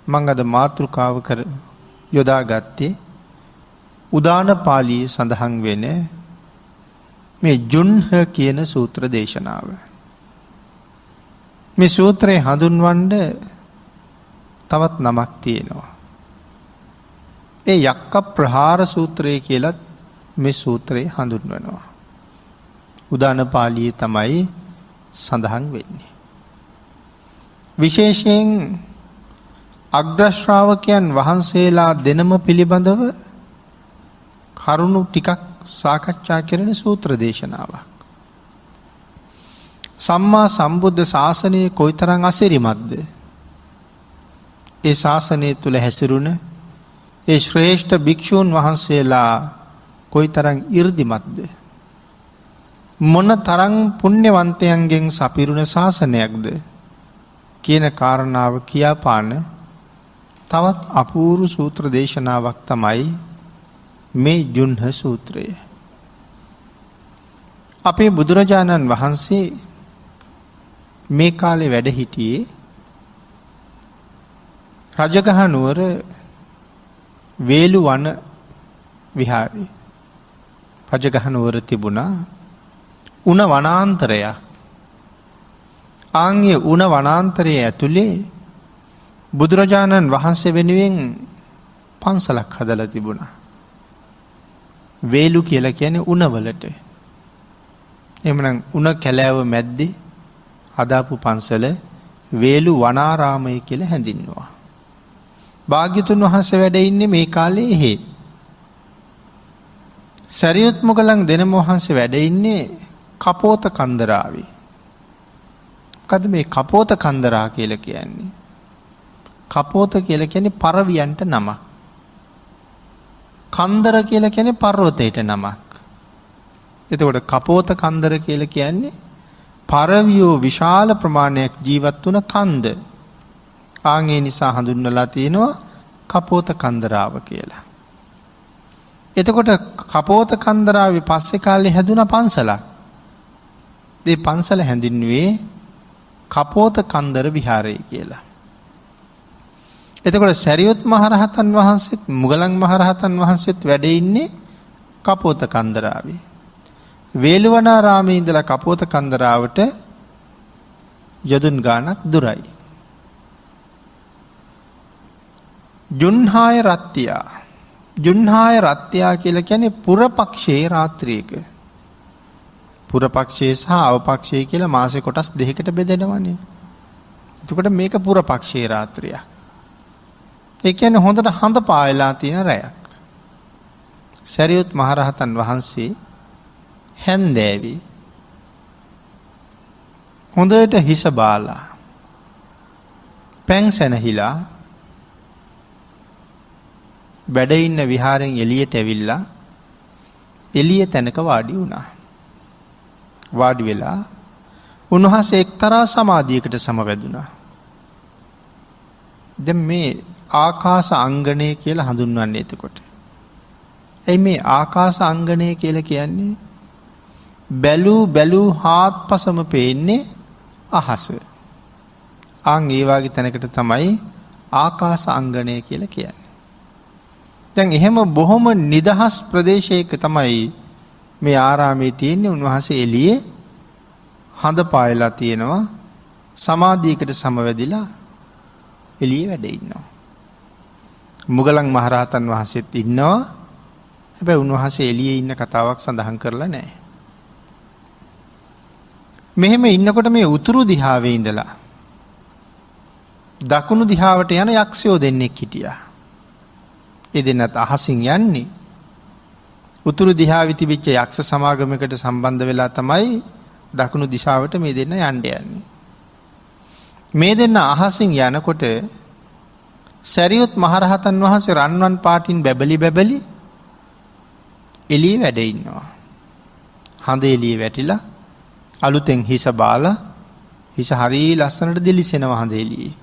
මං අද මාතෘකාව කර යොදාගත්තේ උදාන පාළියේ සඳහන් වෙන මේ ජුන්හ කියන සූත්‍ර දේශනාව. මේ සූත්‍රය හඳුන්වන්න තවත් නමක් තියෙනවා. ඒ යක්ක ප්‍රහාර සූත්‍රය කියලත් මේ සූත්‍රය හඳුන්වනවා. උදාන පාළියේ තමයි සඳහන් වෙන්නේ. විශේෂයෙන් අග්‍රශ්‍රාවකයන් වහන්සේලා දෙනම පිළිබඳව කරුණු ටිකක් සාකච්ඡා කරන සූත්‍ර දේශනාවක්. සම්මා සම්බුද්ධ ශාසනය කොයිතරම් අසිරිමත්ද? ඒ ශාසනය තුල හැසිරුණ ඒ ශ්‍රේෂ්ඨ භික්ෂූන් වහන්සේලා කොයිතරම් 이르දිමත්ද? මොන තරම් පුණ්‍යවන්තයන්ගෙන් සපිරුණ ශාසනයක්ද කියන කාරණාව කියාපාන තවත් අපූර්ව සූත්‍ර දේශනාවක් තමයි මේ ජුන්හ සූත්‍රය. අපේ බුදුරජාණන් වහන්සේ මේ කාලේ වැඩ හිටියේ රජගහ නුවර වේලු වන විහාරේ. රජගහ නුවර තිබුණා උණ වනාන්තරයක්. ආන්ගේ උණ වනාන්තරයේ ඇතුලේ බුදුරජාණන් වහන්සේ වෙනුවෙන් පන්සලක් හදලා තිබුණා. වේලු කියලා කියන්නේ උණවලට. එහෙමනම් උණ කැලෑව මැද්දේ හදාපු පන්සල වේලු වනාරාමය කියලා හැඳින්වුවා. භාග්‍යතුන් වහන්සේ වැඩ ඉන්නේ මේ කාලේ එහෙ. සරියුත් මොගලන් දෙනම වහන්සේ වැඩ ඉන්නේ කපෝත කන්දරාවේ. මොකද මේ කපෝත කන්දරා කියලා කියන්නේ? කපෝත කියලා කියන්නේ පරවියන්ට නමක්. කන්දර කියලා කියන්නේ පර්වතයට නමක්. එතකොට කපෝත කන්දර කියලා කියන්නේ පරවියෝ විශාල ප්‍රමාණයක් ජීවත් වුණ කන්ද. ආන්ගේ නිසා හඳුන්වලා තියෙනවා කපෝත කන්දරාව කියලා. එතකොට කපෝත කන්දරාවේ පස්සේ කාලේ හැදුන පන්සලක්. ඒ පන්සල හැඳින්වුවේ කපෝත කන්දර විහාරය කියලා. එතකොට සරියුත් මහරහතන් වහන්සේත් මුගලන් මහරහතන් වහන්සේත් වැඩ ඉන්නේ කපෝත කන්දරාවේ. වේළුවනාරාමේ ඉඳලා කපෝත කන්දරාවට යදුන් ගානක් දුරයි. ජුන්හාය රත්ත්‍යා. ජුන්හාය රත්ත්‍යා කියලා කියන්නේ පුරපක්ෂයේ රාත්‍රියක. පුරපක්ෂයේ සහ අවපක්ෂයේ කියලා මාසේ කොටස් දෙකකට බෙදෙනවනේ. එතකොට මේක පුරපක්ෂයේ රාත්‍රියක්. ඒ කියන්නේ හොඳට හඳ පායලා තියෙන රැයක්. සරියුත් මහරහතන් වහන්සේ හැන්දෑවි හොඳට හිස බාලා පැන් සැනහිලා වැඩ ඉන්න විහාරයෙන් එළියට ඇවිල්ලා එළිය තැනක වාඩි වුණා. වාඩි වෙලා උන්වහන්සේ එක්තරා සමාධියකට සමවැදුණා. දැන් මේ ආකාශ අංගණය කියලා හඳුන්වන්නේ එතකොට. එයි මේ ආකාශ අංගණය කියලා කියන්නේ බැලූ හාත්පසම පේන්නේ අහස. ආන් ඒ වගේ තැනකට තමයි ආකාශ අංගණය කියලා කියන්නේ. දැන් එහෙම බොහොම නිදහස් ප්‍රදේශයක තමයි මේ ආරාමයේ තියෙන්නේ. උන්වහන්සේ එළියේ හඳ පායලා තියෙනවා. සමාධියකට සමවැදිලා එළියේ වැඩ ඉන්නවා. මුගලන් මහරහතන් වහන්සේත් ඉන්නවා. හැබැයි උන්වහන්සේ එළියේ ඉන්න කතාවක් සඳහන් කරලා නැහැ. මෙහෙම ඉන්නකොට මේ උතුරු දිහාවේ ඉඳලා දකුණු දිහාවට යන යක්ෂයෝ දෙන්නෙක් හිටියා. ඒ දෙන්නත් අහසින් යන්නේ. උතුරු දිහාවේ තිබිච්ච යක්ෂ සමාගමකට සම්බන්ධ වෙලා තමයි දකුණු දිශාවට මේ දෙන්න යන්නේ. මේ දෙන්න අහසින් යනකොට සරියුත් මහරහතන් වහන්සේ රන්වන් පාටින් බැබලි එළියේ වැඩ ඉන්නවා. හඳ එළියේ වැටිලා අලුතෙන් හිස බාලා හිස හරිය ලස්සනට දිලිසෙනවා හඳ එළියේ.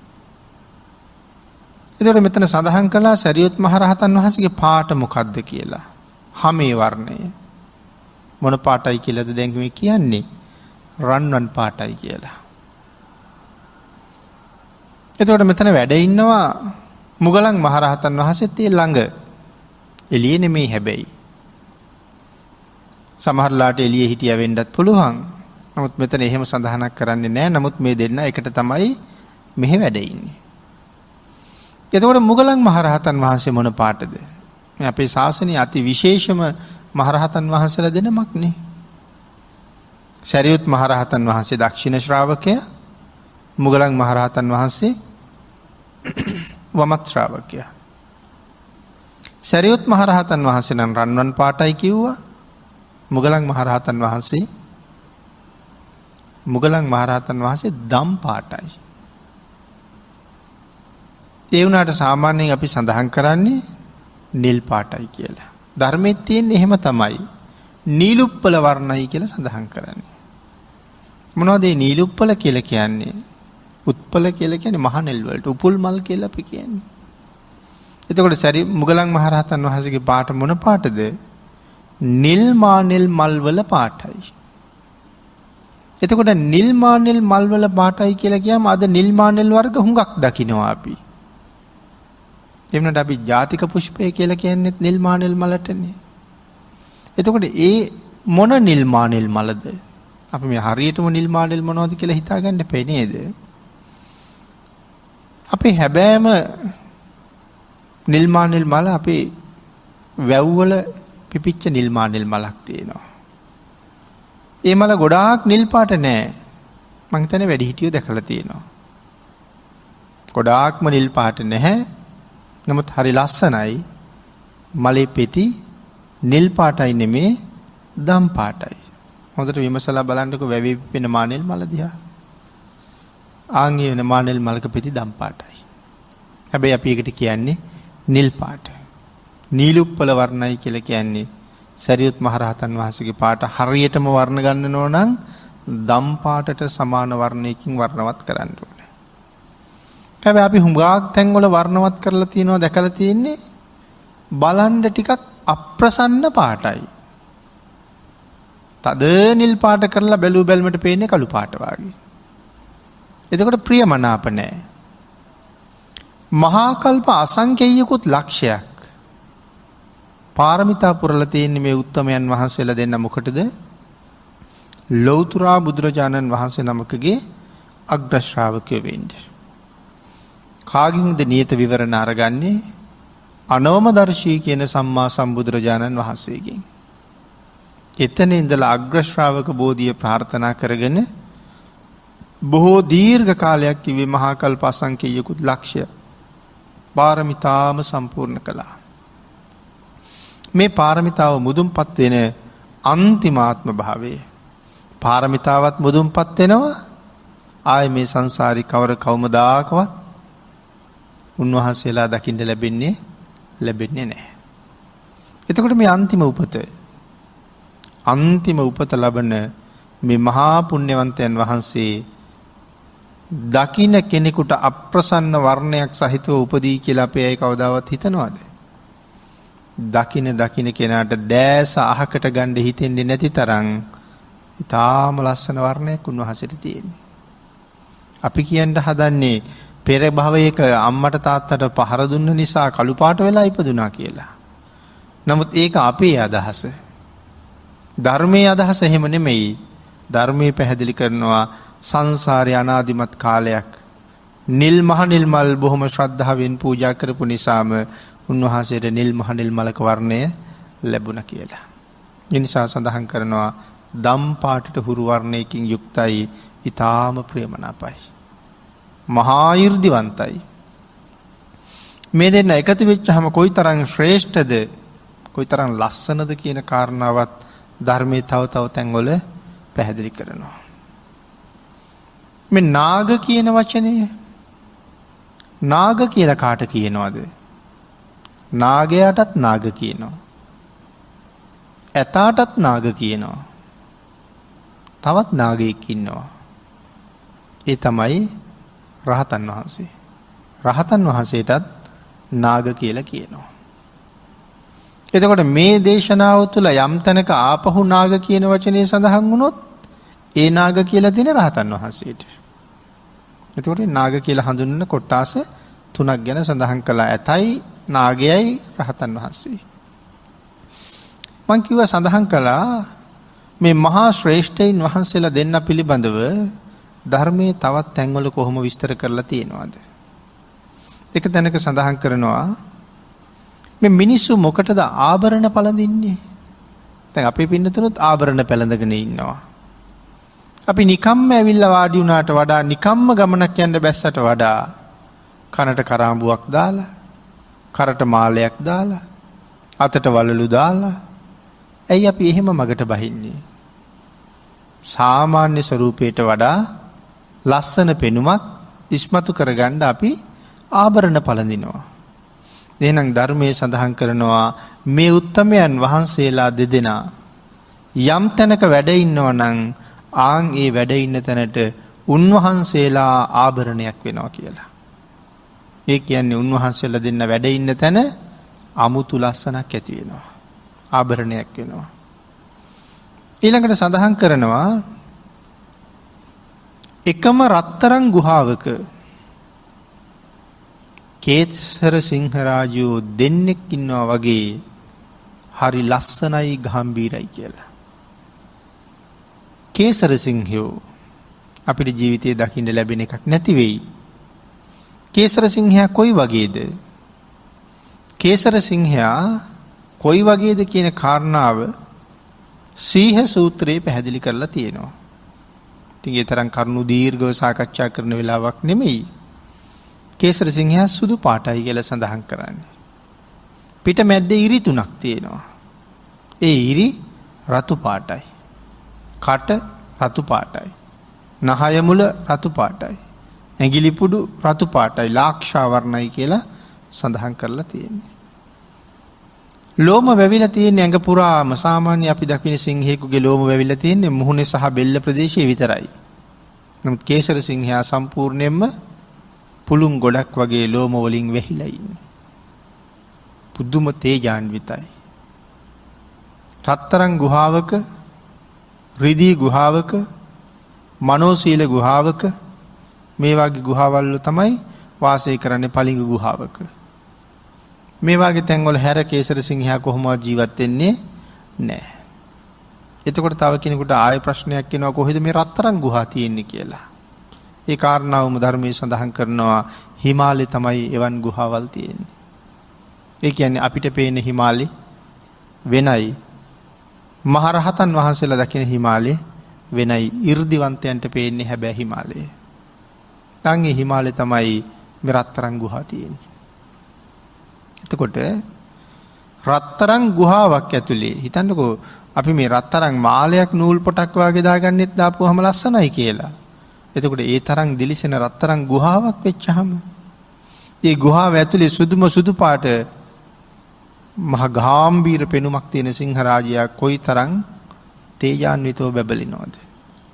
එතකොට මෙතන සඳහන් කළා සරියුත් මහරහතන් වහන්සේගේ පාට මොකක්ද කියලා. හමේ වර්ණය. මොන පාටයි කියලාද දැන් මේ කියන්නේ? රන්වන් පාටයි කියලා. එතකොට මෙතන වැඩ ඉන්නවා මුගලන් මහරහතන් වහන්සේත් ඒ ළඟ එළියේ නෙමෙයි හැබැයි. සමහරලාට එළියේ හිටියා වෙන්නත් පුළුවන්. නමුත් මෙතන එහෙම සඳහනක් කරන්නේ නැහැ. නමුත් මේ දෙන්න එකට තමයි මෙහෙ වැඩ ඉන්නේ. එතකොට මුගලන් මහරහතන් වහන්සේ මොන පාටද? මේ අපේ ශාසනයේ අති විශේෂම මහරහතන් වහන්සේලා දෙනමක් නේ. සරියුත් මහරහතන් වහන්සේ දක්ෂිණ ශ්‍රාවකයා, මුගලන් මහරහතන් වහන්සේ වමත් ශ්‍රාවකයා. සරියුත් මහරහතන් වහන්සේ නම් රන්වන් පාටයි කිව්වා. මුගලන් මහරහතන් වහන්සේ දම් පාටයි. ඒ වුණාට සාමාන්‍යයෙන් අපි සඳහන් කරන්නේ නිල් පාටයි කියලා. ධර්මයේ තියෙන්නේ එහෙම තමයි. නීලුප්පල වර්ණයි කියලා සඳහන් කරන්නේ. මොනවද මේ නීලුප්පල කියලා කියන්නේ? උත්පල කියලා කියන්නේ මහ නෙල් වලට උපුල් මල් කියලා අපි කියන්නේ. එතකොට මුගලන් මහරහතන් වහන්සේගේ පාට මොන පාටද? නිල් මානෙල් මල් වල පාටයි. එතකොට නිල් මානෙල් මල් වල පාටයි කියලා කියම අද නිල් මානෙල් වර්ග හුඟක් දකින්නවා අපි. එවනට අපි ජාතික පුෂ්පය කියලා කියන්නෙත් නිල් මානෙල් මලටනේ. එතකොට ඒ මොන නිල් මානෙල් මලද? අපි මේ හරියටම නිල් මානෙල් මොනවද කියලා හිතාගන්න බැහැ නේද? අපේ හැබෑම නිල් මානෙල් මල අපේ වැව්වල පිපිච්ච නිල් මානෙල් මලක් තියෙනවා. ඒ මල ගොඩාක් නිල් පාට නෑ. මං හිතන්නේ වැඩි හිටියෝ දැකලා තියෙනවා. ගොඩාක්ම නිල් පාට නැහැ. නමුත් හරි ලස්සනයි. මලේ පෙති නිල් පාටයි නෙමේ දම් පාටයි. හොඳට විමසලා බලන්නකෝ වැවේ පිපෙන මානෙල් මල දිහා. ආන්ගේ වෙන මානෙල් මලක පෙති දම් පාටයි. හැබැයි අපි ඒකට කියන්නේ නිල් පාට. නීලුප්පල වර්ණයි කියලා කියන්නේ සරියුත් මහරහතන් වහන්සේගේ පාට හරියටම වර්ණ ගන්නනෝ නම් දම් පාටට සමාන වර්ණයකින් වර්ණවත් කරන්න ඕනේ. හැබැයි අපි හුඟක් තැන්වල වර්ණවත් කරලා තියෙනවා දැකලා තියෙන්නේ බලන්න ටිකක් අප්‍රසන්න පාටයි. තද නිල් පාට කරලා බැලු බැලමට පේන්නේ කළු පාට වගේ. එතකොට ප්‍රියමනාප නැහැ. මහා කල්ප අසංකේයිකුත් ලක්ෂයක් පාරමිතා පුරලා තියෙන්නේ මේ උත්තමයන් වහන්සේලා දෙන්න මොකටද? ලෞතර බුදුරජාණන් වහන්සේ නමකගේ අග්‍ර ශ්‍රාවකයෝ වෙන්න. කාගින්ද නියත විවරණ අරගන්නේ? අනවමදර්ශී කියන සම්මා සම්බුදුරජාණන් වහන්සේගෙන්. එතන ඉඳලා අග්‍ර ශ්‍රාවක බෝධිය ප්‍රාර්ථනා කරගෙන බොහෝ දීර්ඝ කාලයක් කිව්වේ මහා කල්ප අසංකේයිකුත් ලක්ෂය පාරමිතාම සම්පූර්ණ කළා. මේ පාරමිතාව මුදුන්පත් වෙන අන්තිමාත්ම භාවයේ පාරමිතාවත් මුදුන්පත් වෙනවා. ආයේ මේ සංසාරي කවර කවමදාකවත් උන්වහන්සේලා දකින්න ලැබෙන්නේ නැහැ. එතකොට මේ අන්තිම උපත ලබන මේ මහා පුණ්‍යවන්තයන් වහන්සේ දකින්න කෙනෙකුට අප්‍රසන්න වර්ණයක් සහිතව උපදී කියලා අපේ අය කවදාවත් හිතනවද? දකින්න කෙනාට දැස අහකට ගන්න හිතෙන්නේ නැති තරම් ඊටාම ලස්සන වර්ණයක් උන්වහන්සේට තියෙන්නේ. අපි කියන්න හදන්නේ පෙර භවයක අම්මට තාත්තට පහර දුන්න නිසා කළු පාට වෙලා ඉපදුනා කියලා. නමුත් ඒක අපේ අදහස. ධර්මයේ අදහස එහෙම නෙමෙයි. ධර්මයේ පැහැදිලි කරනවා සංසාරේ අනාදිමත් කාලයක් නිල් මහ නිල් මල් බොහොම ශ්‍රද්ධාවෙන් පූජා කරපු නිසාම උන්වහන්සේට නිල් මහ නිල් මලක වර්ණය ලැබුණා කියලා. ඒ නිසා සඳහන් කරනවා දම් පාටට හුරු වර්ණයකින් යුක්තයි, ඊටාම ප්‍රේමනාපයි, මහා 이르දිවන්තයි. මේ දෙන්න එකතු වෙච්චාම කොයිතරම් ශ්‍රේෂ්ඨද, කොයිතරම් ලස්සනද කියන කාරණාවත් ධර්මයේ තව තැන්වල පැහැදිලි කරනවා. මේ නාග කියන වචනය නාග කියලා කාට කියනවද? නාගයාටත් නාග කියනවා. ඇතාටත් නාග කියනවා. තවත් නාගයෙක් ඉන්නවා. ඒ තමයි රහතන් වහන්සේ. රහතන් වහන්සේටත් නාග කියලා කියනවා. එතකොට මේ දේශනාව තුළ යම් තැනක ආපහු නාග කියන වචනේ සඳහන් වුණොත් ඒ නාග කියලා දෙන රහතන් වහන්සේට. එතකොට නාග කියලා හඳුන්වන කොටස තුනක් ගැන සඳහන් කළා. ඇතයි, නාගයයි, රහතන් වහන්සේ. මං කිව්වා සඳහන් කළා මේ මහා ශ්‍රේෂ්ඨයින් වහන්සේලා දෙන්න පිළිබඳව ධර්මයේ තවත් තැන්වල කොහොම විස්තර කරලා තියෙනවද? එක තැනක සඳහන් කරනවා මේ මිනිස්සු මොකටද ආභරණ පළඳින්නේ? දැන් අපේ පින්නතුනුත් ආභරණ පැළඳගෙන ඉන්නවා. අපි නිකම්ම ඇවිල්ලා වාඩි වුණාට වඩා නිකම්ම ගමනක් යන්න බැස්සට වඩා කනට කරාඹුවක් දාලා, කරට මාලයක් දාලා, අතට වලලු දාලා ඇයි අපි එහෙම මගට බහින්නේ? සාමාන්‍ය ස්වරූපයට වඩා ලස්සන පෙනුමක් ඉස්මතු කරගන්න අපි ආභරණ පළඳිනවා. එහෙනම් ධර්මයේ සඳහන් කරනවා මේ උත්තමයන් වහන්සේලා දෙදෙනා යම් තැනක වැඩ ඉන්නවා නම් ආන් ඒ වැඩ ඉන්න තැනට උන්වහන්සේලා ආභරණයක් වෙනවා කියලා. ඒ කියන්නේ උන්වහන්සේලා දෙන්න වැඩ ඉන්න තැන අමුතු ලස්සනක් ඇති වෙනවා. ආභරණයක් වෙනවා. ඊළඟට සඳහන් කරනවා එකම රත්තරන් ගුහාවක කේසර සිංහරාජයෝ දෙන්නෙක් ඉන්නවා වගේ හරි ලස්සනයි ගම්බීරයි කියලා. කේසර සිංහයෝ අපිට ජීවිතයේ දකින්න ලැබෙන එකක් නැති වෙයි. කේසර සිංහයා කොයි වගේද? කේසර සිංහයා කොයි වගේද කියන කාරණාව සීහ සූත්‍රයේ පැහැදිලි කරලා තියෙනවා. ඉතින් ඒ තරම් කරුණු දීර්ඝව සාකච්ඡා කරන වෙලාවක් නෙමෙයි. කේසර සිංහයා සුදු පාටයි කියලා සඳහන් කරන්නේ. පිට මැද්දේ ඉරි තුනක් තියෙනවා. ඒ ඉරි රතු පාටයි. කට රතු පාටයි. නහය මුල රතු පාටයි. ඇඟිලි පුඩු රතු පාටයි. ලාක්ෂා වර්ණයි කියලා සඳහන් කරලා තියෙන්නේ. ලෝම වැවිලා තියෙන ඇඟ පුරාම සාමාන්‍ය අපි දකින සිංහයෙකුගේ ලෝම වැවිලා තියෙන්නේ මුහුණේ සහ බෙල්ල ප්‍රදේශයේ විතරයි. නමුත් කේසර සිංහයා සම්පූර්ණයෙන්ම පුළුන් ගොඩක් වගේ ලෝම වලින් වැහිලා ඉන්නේ. පුදුම තේජාන්විතයි. රත්තරන් ගුහාවක, රිදී ගුහාවක, මනෝසීල ගුහාවක මේ වගේ ගුහාවල් තමයි වාසය කරන්නේ. පලිඟු ගුහාවක මේ වගේ තැන්වල හැර කේසර සිංහයා කොහොමවත් ජීවත් වෙන්නේ නැහැ. එතකොට තව කෙනෙකුට ආයෙ ප්‍රශ්නයක් එනවා කොහෙද මේ රත්තරන් ගුහා තියෙන්නේ කියලා. ඒ කාරණාවම ධර්මයේ සඳහන් කරනවා හිමාලයේ තමයි එවන් ගුහාවල් තියෙන්නේ. ඒ කියන්නේ අපිට පේන හිමාලය වෙනයි. මහරහතන් වහන්සේලා දකින හිමාලය වෙනයි. 이르දිවන්තයන්ට පේන්නේ හැබැයි හිමාලය. තංගේ හිමාලයේ තමයි මේ රත්තරන් ගුහා තියෙන්නේ. එතකොට රත්තරන් ගුහාවක් ඇතුලේ හිතන්නකෝ අපි මේ රත්තරන් මාලයක් නූල් පොටක් වගේ දාගන්නෙත් දාපුවාම ලස්සනයි කියලා. එතකොට ඒ තරම් දිලිසෙන රත්තරන් ගුහාවක් වෙච්චහම ඒ ගුහාව ඇතුලේ සුදුම සුදු පාට මහ ගාම්භීර පෙනුමක් තියෙන සිංහරාජයා කොයිතරම් තේජාන්විතව බබලිනවද?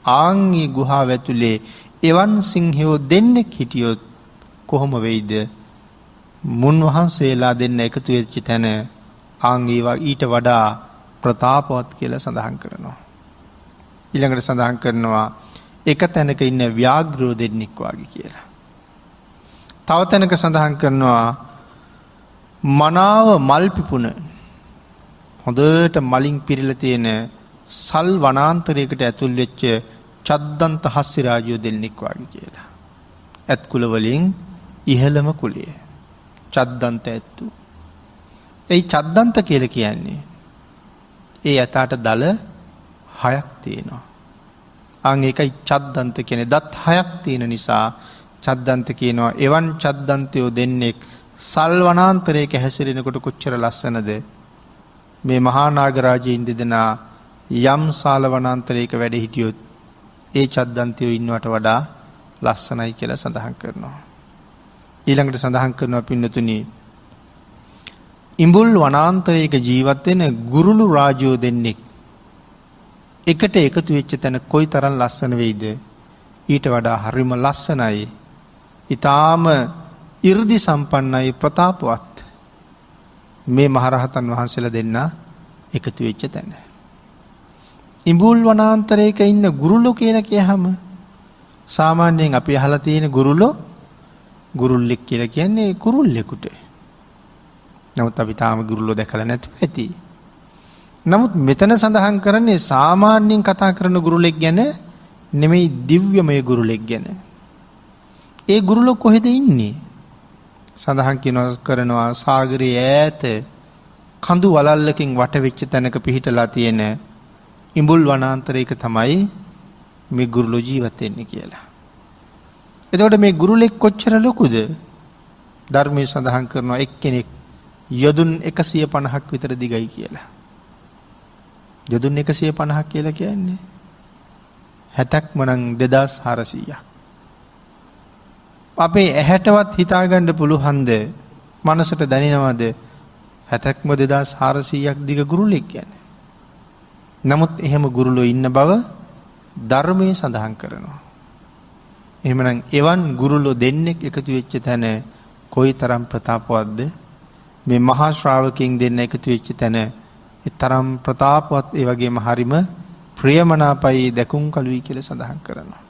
ආන් මේ ගුහාව ඇතුලේ එවන් සිංහයෝ දෙන්නෙක් හිටියොත් කොහොම වෙයිද? මුන් වහන්සේලා දෙන්න එකතු වෙච්ච තැන ආන් ඒවා ඊට වඩා ප්‍රතාපවත් කියලා සඳහන් කරනවා. ඊළඟට සඳහන් කරනවා එක තැනක ඉන්න ව්‍යාග්‍රෝ දෙන්නෙක් වගේ කියලා. තව තැනක සඳහන් කරනවා මනාව මල් පිපුණ හොඳට මලින් පිරීලා තියෙන සල් වනාන්තරයකට ඇතුල් වෙච්ච චද්දන්ත හස්සි රාජ්‍යෝ දෙන්නෙක් වගේ කියලා. ඇත් කුල වලින් ඉහළම කුලය. චද්දන්ත ඇත්තු. ඒ චද්දන්ත කියලා කියන්නේ ඒ ඇතාට දල 6ක් තියෙනවා. අන් ඒකයි චද්දන්ත කියන්නේ දත් 6ක් තියෙන නිසා චද්දන්ත කියනවා. එවන් චද්දන්තයෝ දෙන්නෙක් සල් වනාන්තරයක හැසිරෙනකොට කොච්චර ලස්සනද? මේ මහා නාගරාජයින් දෙදෙනා යම් සාල වනාන්තරයක වැඩ හිටියොත් ඒ චද්දන්තයෝ ඉන්නවට වඩා ලස්සනයි කියලා සඳහන් කරනවා. ඊළඟට සඳහන් කරනවා පින්නතුනි ඉඹුල් වනාන්තරයක ජීවත් වෙන ගුරුළු රාජ්‍යෝ දෙන්නෙක් එකට එකතු වෙච්ච තැන කොයිතරම් ලස්සන වෙයිද? ඊට වඩා හරිම ලස්සනයි. ඊටාම 이르දි සම්පන්නයි ප්‍රතාපවත් මේ මහරහතන් වහන්සේලා දෙන්න එකතු වෙච්ච තැන. ඉඹුල් වනාන්තරයක ඉන්න ගුරුළු කියලා කියහම සාමාන්‍යයෙන් අපි අහලා තියෙන ගුරුළු ගුරුල්ලෙක් කියලා කියන්නේ කුරුල්ලෙකුට. නමුත් අපි තාම ගුරුල්ලෝ දැකලා නැතුව ඇති. නමුත් මෙතන සඳහන් කරන්නේ සාමාන්‍යයෙන් කතා කරන ගුරුලෙක් ගැන නෙමෙයි, දිව්‍යමය ගුරුලෙක් ගැන. ඒ ගුරුලෝ කොහෙද ඉන්නේ? සඳහන් කරනවා සාගරයේ ඈත කඳු වලල්ලකින් වටවෙච්ච තැනක පිහිටලා තියෙන ඉඹුල් වනාන්තරයක තමයි මේ ගුරුලෝ ජීවත් වෙන්නේ කියලා. එතකොට මේ ගුරුලෙක් කොච්චර ලොකුද? ධර්මයේ සඳහන් කරනවා එක්කෙනෙක් යොදුන් 150ක් විතර දිගයි කියලා. යොදුන් 150ක් කියලා කියන්නේ 60ක්ම නම් 2400ක්. අපේ ඇහැටවත් හිතාගන්න පුළුවන්ද? මනසට දැනෙනවද 60ක්ම 2400ක් දිග ගුරුලෙක් කියන්නේ? නමුත් එහෙම ගුරුලෝ ඉන්න බව ධර්මයේ සඳහන් කරනවා. එහෙමනම් එවන් ගුරුලෝ දෙන්නෙක් එකතු වෙච්ච තැන කොයිතරම් ප්‍රතාපවත්ද? මේ මහා ශ්‍රාවකයන් දෙන්න එකතු වෙච්ච තැන ඒ තරම් ප්‍රතාපවත්, ඒ වගේම හරිම ප්‍රියමනාපයි, දැකුම් කලුයි කියලා සඳහන් කරනවා.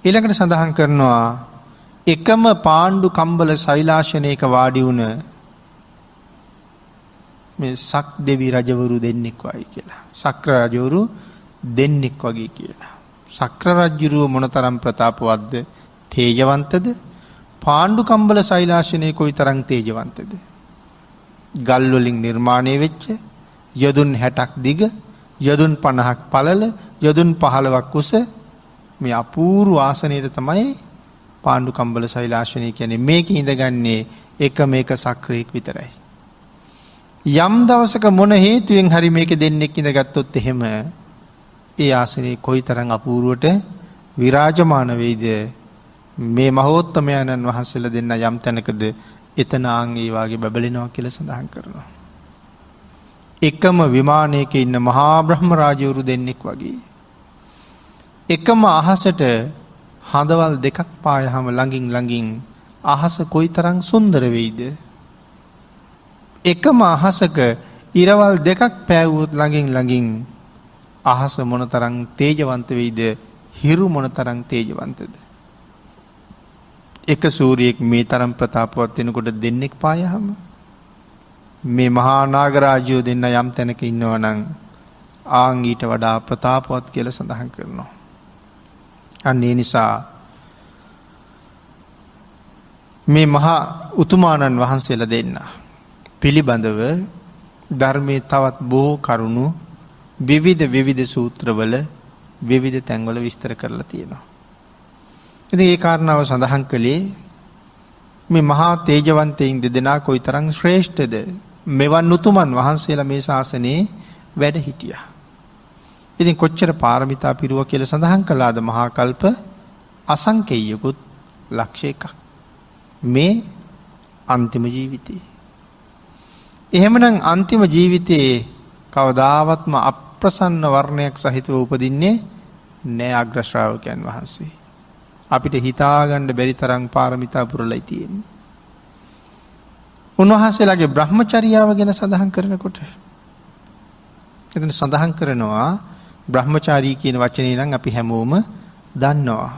ඊළඟට සඳහන් කරනවා එකම පාණ්ඩු කම්බල ශෛලාශනයක වාඩි වුණ මේ සක් දෙවි රජවරු දෙන්නෙක් වයි කියලා. ශක්‍ර රජවරු දෙන්නෙක් වගේ කියලා. ශක්‍ර රජුරුව මොනතරම් ප්‍රතාපවත්ද, තේජවන්තද? පාණ්ඩු කම්බල ශෛලාශනයේ කොයිතරම් තේජවන්තද? ගල් වලින් නිර්මාණය වෙච්ච යොදුන් 60ක් දිග, යොදුන් 50ක් පළල, යොදුන් 15ක් උස මේ අපූර්ව ආසනයේ තමයි පාණ්ඩු කම්බල ශෛලාශනය කියන්නේ. මේක ඉඳගන්නේ එකම එක සක්‍රයෙක් විතරයි. යම් දවසක මොන හේතුවෙන් හරි මේක දෙන්නෙක් ඉඳගත්තොත් එහෙම ඒ ආසනයේ කොයිතරම් අපූර්වට විරාජමාන වෙයිද? මේ මහෝත්තමයන්න් වහන්සේලා දෙන්න යම් තැනකද එතන ආන් ඒ වාගේ බබලෙනවා කියලා සඳහන් කරනවා. එකම විමානයක ඉන්න මහා බ්‍රහ්ම රාජවරු දෙන්නෙක් වගේ. එකම අහසට හඳවල් දෙකක් පායහම ළඟින් අහස කොයිතරම් සුන්දර වෙයිද? එකම අහසක ඉරවල් දෙකක් පෑවුවොත් ළඟින් අහස මොනතරම් තේජවන්ත වෙයිද? හිරු මොනතරම් තේජවන්තද? එක සූරියෙක් මේ තරම් ප්‍රතාපවත් වෙනකොට දෙන්නෙක් පායහම මේ මහා නාගරාජයෝ දෙන්න යම් තැනක ඉන්නවා නම් ආන් ඊට වඩා ප්‍රතාපවත් කියලා සඳහන් කරනවා. අන්න ඒ නිසා මේ මහා උතුමාණන් වහන්සේලා දෙන්න පිළිබඳව ධර්මයේ තවත් බොහෝ කරුණු විවිධ සූත්‍රවල විවිධ තැන්වල විස්තර කරලා තියෙනවා. ඉතින් ඒ කාරණාව සඳහන් කළේ මේ මහා තේජවන්තයින් දෙදෙනා කොයිතරම් ශ්‍රේෂ්ඨද? මෙවන් උතුමන් වහන්සේලා මේ ශාසනයේ වැඩ හිටියා. ඉතින් කොච්චර පාරමිතා පිරුවා කියලා සඳහන් කළාද? මහා කල්ප අසංකේයකුත් ලක්ෂ එකක්. මේ අන්තිම ජීවිතේ. එහෙමනම් අන්තිම ජීවිතේ කවදාවත්ම අප්‍රසන්න වර්ණයක් සහිතව උපදින්නේ නෑ අග්‍ර ශ්‍රාවකයන් වහන්සේ. අපිට හිතාගන්න බැරි තරම් පාරමිතා පුරලයි තියෙන්නේ. උන්වහන්සේලාගේ බ්‍රහ්මචර්යාව ගැන සඳහන් කරනකොට එතන සඳහන් කරනවා බ්‍රහ්මචාරී කියන වචනේ නම් අපි හැමෝම දන්නවා.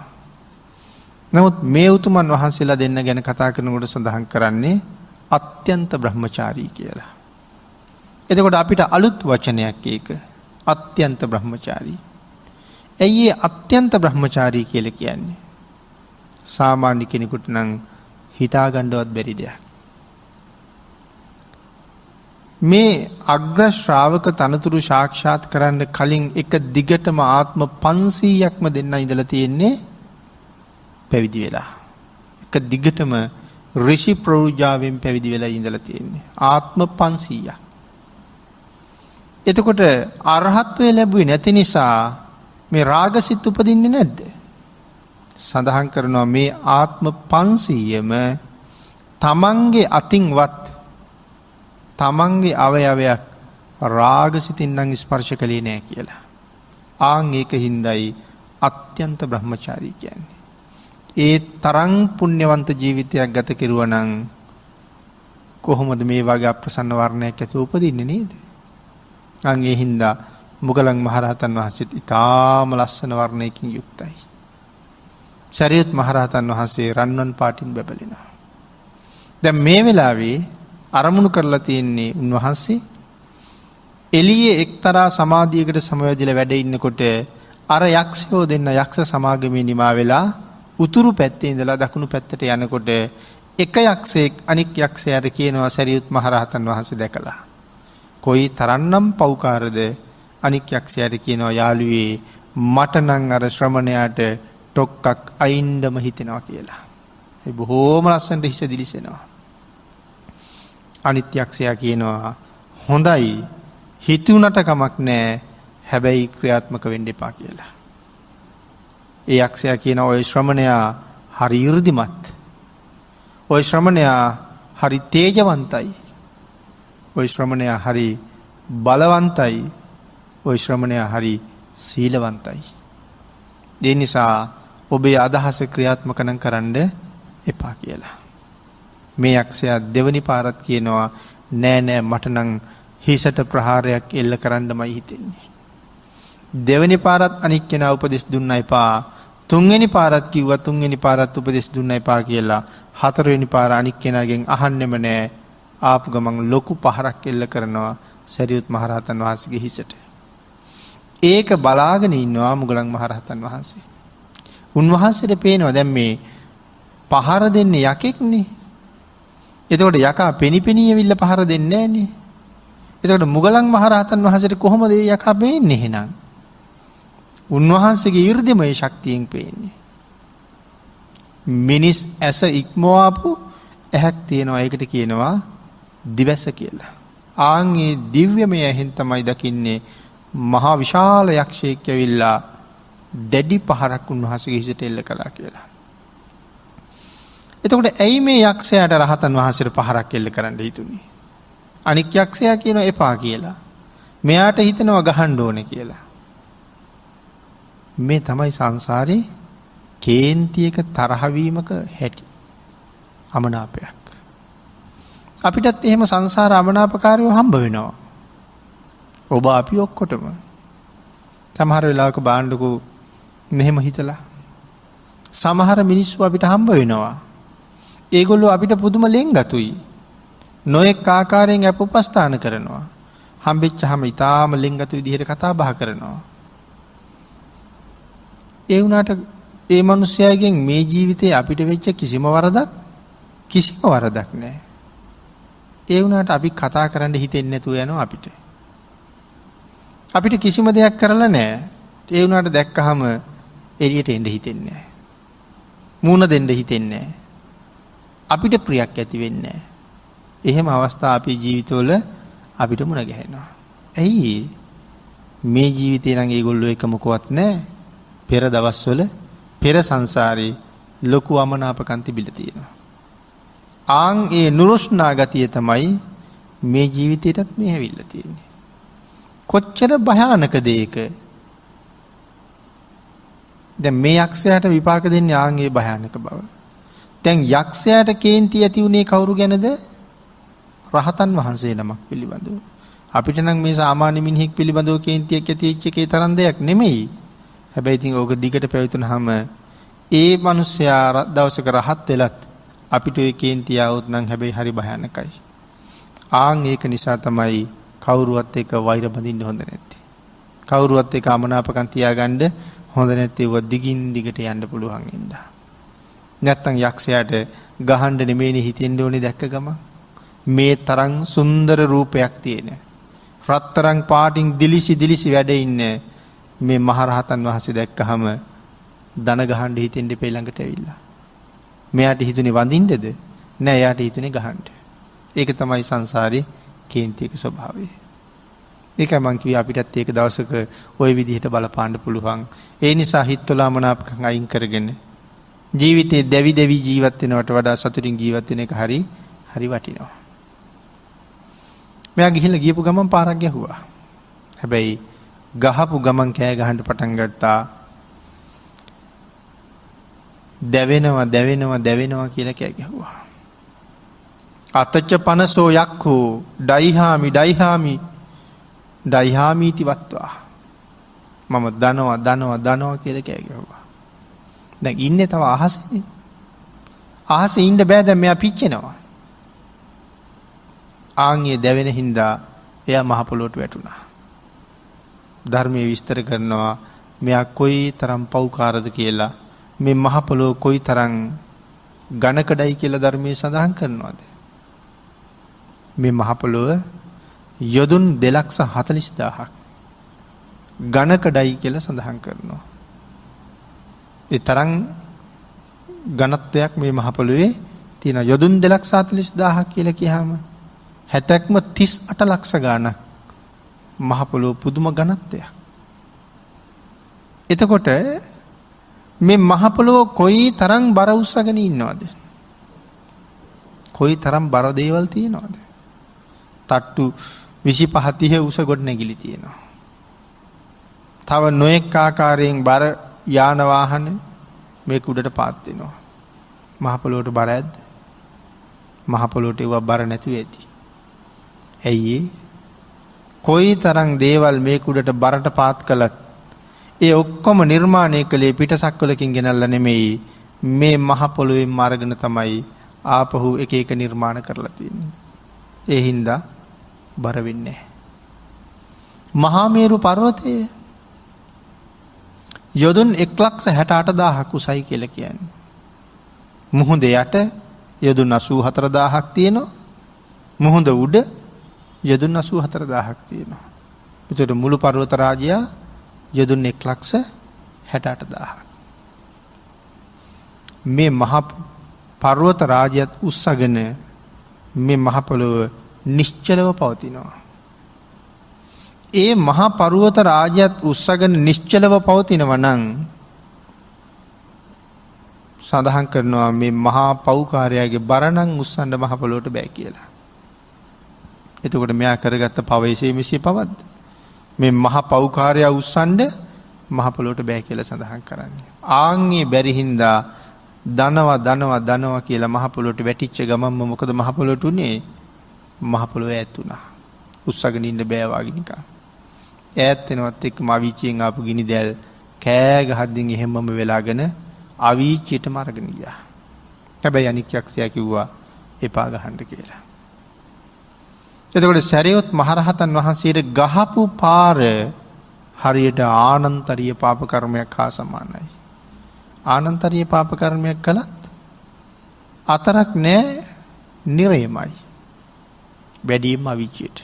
නමුත් මේ උතුමන් වහන්සේලා දෙන්න ගැන කතා කරනකොට සඳහන් කරන්නේ අත්‍යන්ත බ්‍රහ්මචාරී කියලා. එතකොට අපිට අලුත් වචනයක් ඒක. අත්‍යන්ත බ්‍රහ්මචාරී. ඇයි ඒ අත්‍යන්ත බ්‍රහ්මචාරී කියලා කියන්නේ? සාමාන්‍ය කෙනෙකුට නම් හිතාගන්නවත් බැරි දෙයක්. මේ අග්‍ර ශ්‍රාවක තනතුරු සාක්ෂාත් කරන්න කලින් එක දිගටම ආත්ම 500ක්ම දෙන්න ඉඳලා තියෙන්නේ පැවිදි වෙලා. එක දිගටම ඍෂි ප්‍රෞජාවෙන් පැවිදි වෙලා ඉඳලා තියෙන්නේ ආත්ම 500ක්. එතකොට අරහත්ත්වය ලැබුවේ නැති නිසා මේ රාගසිත උපදින්නේ නැද්ද? සඳහන් කරනවා මේ ආත්ම 500ම තමන්ගේ අතින්වත් තමන්ගේ අවයවයක් රාගසිතින් නම් ස්පර්ශ කළේ නෑ කියලා. ආන් ඒක හින්දායි අත්‍යන්ත බ්‍රහ්මචාරී කියන්නේ. ඒ තරම් පුණ්‍යවන්ත ජීවිතයක් ගත කෙරුවා නම් කොහොමද මේ වගේ අප්‍රසන්න වර්ණයක් ඇතුව උපදින්නේ නේද? අන් ඒ හින්දා මුගලන් මහරහතන් වහන්සේත් ඊටාම ලස්සන වර්ණයකින් යුක්තයි. සරියුත් මහරහතන් වහන්සේ රන්වන් පාටින් බැබලෙනවා. දැන් මේ වෙලාවේ අරමුණු කරලා තියෙන්නේ උන්වහන්සේ එළියේ එක්තරා සමාධියකට සමවැදිලා වැඩ ඉන්නකොට අර යක්ෂයෝ දෙන්න යක්ෂ සමාගමේ නිමා වෙලා උතුරු පැත්තේ ඉඳලා දකුණු පැත්තට යනකොට එක යක්ෂයෙක් අනික් යක්ෂයාට කියනවා සරියුත් මහරහතන් වහන්සේ දැකලා. කොයි තරන්නම් පෞකාරද අනික් යක්ෂයාට කියනවා යාළුවේ මට නම් අර ශ්‍රමණයාට ටොක්කක් අයින්ඩම හිතෙනවා කියලා. ඒ බොහෝම ලස්සනට හිස දිලිසෙනවා. අනිත් යක්ෂයා කියනවා හොඳයි හිතුණට කමක් නෑ හැබැයි ක්‍රියාත්මක වෙන්න එපා කියලා. ඒ යක්ෂයා කියන ඔය ශ්‍රමණයා හරි 이르දිමත්. ඔය ශ්‍රමණයා හරි තේජවන්තයි. ඔය ශ්‍රමණයා හරි බලවන්තයි. ඔය ශ්‍රමණයා හරි සීලවන්තයි. ඒ නිසා ඔබේ අදහස ක්‍රියාත්මක නම් කරන්න එපා කියලා. මේ යක්ෂයා දෙවනි පාරත් කියනවා නෑ නෑ මට නම් හිසට ප්‍රහාරයක් එල්ල කරන්නමයි හිතෙන්නේ. දෙවනි පාරත් අනික් කෙනා උපදෙස් දුන්න එපා. තුන්වෙනි පාරත් කිව්වා තුන්වෙනි පාරත් උපදෙස් දුන්න එපා කියලා. හතරවෙනි පාර අනික් කෙනාගෙන් අහන්නෙම නෑ. ආපු ගමන් ලොකු පහරක් එල්ල කරනවා සරියුත් මහරහතන් වහන්සේගේ හිසට. ඒක බලාගෙන ඉන්නවා මුගලන් මහරහතන් වහන්සේ. උන්වහන්සේට පේනවා දැන් මේ පහර දෙන්නේ යකෙක්නේ. එතකොට යකා පෙනිපෙනී ඇවිල්ලා පහර දෙන්නේ නෑනේ. එතකොට මුගලන් මහරහතන් වහන්සේට කොහොමද මේ යකා පේන්නේ එහෙනම්? උන්වහන්සේගේ 이르දිමය ශක්තියෙන් පේන්නේ. මිනිස් ඇස ඉක්මවාපු ඇහක් තියෙනවා. ඒකට කියනවා දිවැස කියලා. ආන්ගේ දිව්‍යමය ඇහෙන් තමයි දකින්නේ මහා විශාල යක්ෂයෙක් ඇවිල්ලා දැඩි පහරක් උන්වහන්සේගේ හිසට එල්ල කළා කියලා. එතකොට ඇයි මේ යක්ෂයාට රහතන් වහන්සේට පහරක් එල්ල කරන්න හිතුනේ? අනික් යක්ෂයා කියනවා එපා කියලා. මෙයාට හිතනවා ගහන්න ඕනේ කියලා. මේ තමයි සංසාරේ කේන්තියක තරහවීමක හැටි. අමනාපයක්. අපිටත් එහෙම සංසාර අමනාපකාරයෝ හම්බ වෙනවා. ඔබ අපි ඔක්කොටම. සමහර වෙලාවක බාණ්ඩකෝ මෙහෙම හිතලා. සමහර මිනිස්සු අපිට හම්බ වෙනවා. ඒගොල්ලෝ අපිට පුදුම ලෙන්ගතුයි. නොයෙක් ආකාරයෙන් අප උපස්ථාන කරනවා. හම්බෙච්චාම ඊටාම ලෙන්ගතු විදිහට කතා බහ කරනවා. ඒ වුණාට ඒ මිනිස්යාගෙන් මේ ජීවිතේ අපිට වෙච්ච කිසිම වරදක් නැහැ. ඒ වුණාට අපි කතා කරන්න හිතෙන්නේ නැතුව යනවා අපිට. අපිට කිසිම දෙයක් කරලා නැහැ. ඒ වුණාට දැක්කහම එළියට එන්න හිතෙන්නේ නැහැ. මූණ දෙන්න හිතෙන්නේ නැහැ. අපිට ප්‍රියක් ඇති වෙන්නේ නැහැ. එහෙම අවස්ථා අපේ ජීවිතවල අපිට මුණ ගැහෙනවා. ඇයි? මේ ජීවිතේ නම් ඒගොල්ලෝ එක මොකවත් නැහැ. පෙර දවස්වල පෙර සංසාරේ ලොකු අමනාපකම් තිබිලා තියෙනවා. ආන් ඒ නුරුස්නා ගතිය තමයි මේ ජීවිතේටත් මේ හැවිල්ලා තියෙන්නේ. කොච්චර භයානකද ඒක? දැන් මේ යක්ෂයාට විපාක දෙන්නේ ආන් ඒ භයානක බව. දැන් යක්ෂයාට කේන්ති ඇති උනේ කවුරු ගැනද? රහතන් වහන්සේ නමක් පිළිබඳව. අපිට නම් මේ සාමාන්‍ය මිනිහෙක් පිළිබඳව කේන්තියක් ඇති වෙච්ච එකේ තරම් දෙයක් නෙමෙයි. හැබැයි ඉතින් ඕක දිගට පැවතුනහම ඒ මිනිස්සයා දවසක රහත් වෙලත් අපිට ඒ කේන්තිය આવුත් නම් හැබැයි හරි භයානකයි. ආන් ඒක නිසා තමයි කවුරුවත් එක්ක වෛර බඳින්න හොඳ නැත්තේ. කවුරුවත් එක්ක අමනාපකම් තියාගන්න හොඳ නැත්තේ. ව දිගින් දිගට යන්න පුළුවන් ඉඳා. නැත්තම් යක්ෂයාට ගහන්න නෙමෙයිනේ හිතෙන්න ඕනේ දැක්ක ගම. මේ තරම් සුන්දර රූපයක් තියෙන රත්තරන් පාටින් දිලිසි වැඩ ඉන්න මේ මහරහතන් වහන්සේ දැක්කහම දන ගහන්න හිතෙන් දෙපේ ළඟට ඇවිල්ලා. මෙයාට හිතුනේ වඳින්නද? නෑ, එයාට හිතුනේ ගහන්න. ඒක තමයි සංසාරේ කේන්තියක ස්වභාවය. ඒකයි මං කිව්වේ අපිටත් ඒක දවසක ওই විදිහට බලපාන්න පුළුවන්. ඒ නිසා හිතවලමනාපකම් අයින් කරගෙන ජීවිතේ දෙවි ජීවත් වෙනවට වඩා සතුටින් ජීවත් වෙන එක හරි වටිනවා. මෙයා ගිහිල්ලා ගියපු ගමන් පාරක් ගැහුවා. හැබැයි ගහපු ගමන් කෑ ගහන්න පටන් ගත්තා. දැවෙනවා කියලා කෑ ගැහුවා. අතච්ච පනසෝ යක්ඛෝ ඩයිහාමීති වත්වා. මම දනවා කියලා කෑ ගැහුවා. දැන් ඉන්නේ තව අහසනේ. අහසේ ඉන්න බෑ දැන් මෙයා පිච්චෙනවා. ආන්ගේ දැවෙන හින්දා එයා මහ පොළොවට වැටුණා. ධර්මයේ විස්තර කරනවා මෙයා කොයි තරම් පව්කාරද කියලා. මේ මහ පොළොව කොයි තරම් ඝනකඩයි කියලා ධර්මයේ සඳහන් කරනවාද? මේ මහ පොළොව යොදුන් 2,40,000ක් ඝනකඩයි කියලා සඳහන් කරනවා. ඒ තරම් ඝනත්වයක් මේ මහ පොළොවේ තියෙන. යොදුන් 2,40,000ක් කියලා කියහම 70ක්ම 38 ලක්ෂ ගාණක් මහ පොළොව පුදුම ඝනත්වයක්. එතකොට මේ මහ පොළොව කොයි තරම් බර උස්සගෙන ඉන්නවද? කොයි තරම් බර දේවල් තියෙනවද? තට්ටු 25 30 උස ගොඩ නැගිලි තියෙනවා. තව නොඑක ආකාරයෙන් බර යාන වාහන මේක උඩට පාත් වෙනවා. මහ පොළොවට බර ඇද්ද? මහ පොළොවට ඒවා බර නැතුව ඇති. ඇයි කොයි තරම් දේවල් මේක උඩට බරට පාත් කළත් ඒ ඔක්කොම නිර්මාණය කළේ පිටසක්වලකින් ගෙනල්ලා නෙමෙයි. මේ මහ පොළොවෙන් අරගෙන තමයි ආපහු එක එක නිර්මාණ කරලා තියෙන්නේ. ඒ හින්දා බර වෙන්නේ නැහැ. මහා මේරු පර්වතය යොදුන් 1,68,000ක් උසයි කියලා කියන්නේ. මුහුද යට යොදුන් 84,000ක් තියෙනවා. මුහුද උඩ යොදුන් 84,000ක් තියෙනවා. එතකොට මුළු පර්වත රාජ්‍යය යොදුන් 1,68,000ක්. මේ මහ පර්වත රාජ්‍යයත් උස්සගෙන මේ මහ පොළොව නිශ්චලව පවතිනවා. ඒ මහ පර්වත රාජ්‍යයත් උස්සගෙන නිශ්චලව පවතිනවා නම් සඳහන් කරනවා මේ මහා පෞකාරයාගේ බරණන් උස්සන්න මහ පොළොවට බෑ කියලා. එතකොට මෙයා කරගත්ත පවේශයේ මිසිය පවද්ද? මේ මහ පෞකාරයා උස්සන්න මහ පොළොවට බෑ කියලා සඳහන් කරන්නේ. ආන්ගේ බැරි හින්දා දනවා කියලා මහ පොළොවට වැටිච්ච ගමන්ම මොකද මහ පොළොවට උනේ? මහ පොළොව ඈත් වුණා. උස්සගෙන ඉන්න බෑ වගේ නිකන්. ඈත් වෙනවත් එක්කම අවීචියෙන් ආපු ගිනි දැල් කෑ ගහද්දින් එහෙමම වෙලාගෙන අවීචියටම අරගෙන ගියා. හැබැයි අනික් යක්ෂයා කිව්වා එපා ගහන්න කියලා. එතකොට සරියොත් මහරහතන් වහන්සේට ගහපු පාර හරියට ආනන්තරීය පාප කර්මයක් හා සමානයි. ආනන්තරීය පාප කර්මයක් කළත් අතරක් නෑ නිරේමයි. වැඩිම අවීචියට.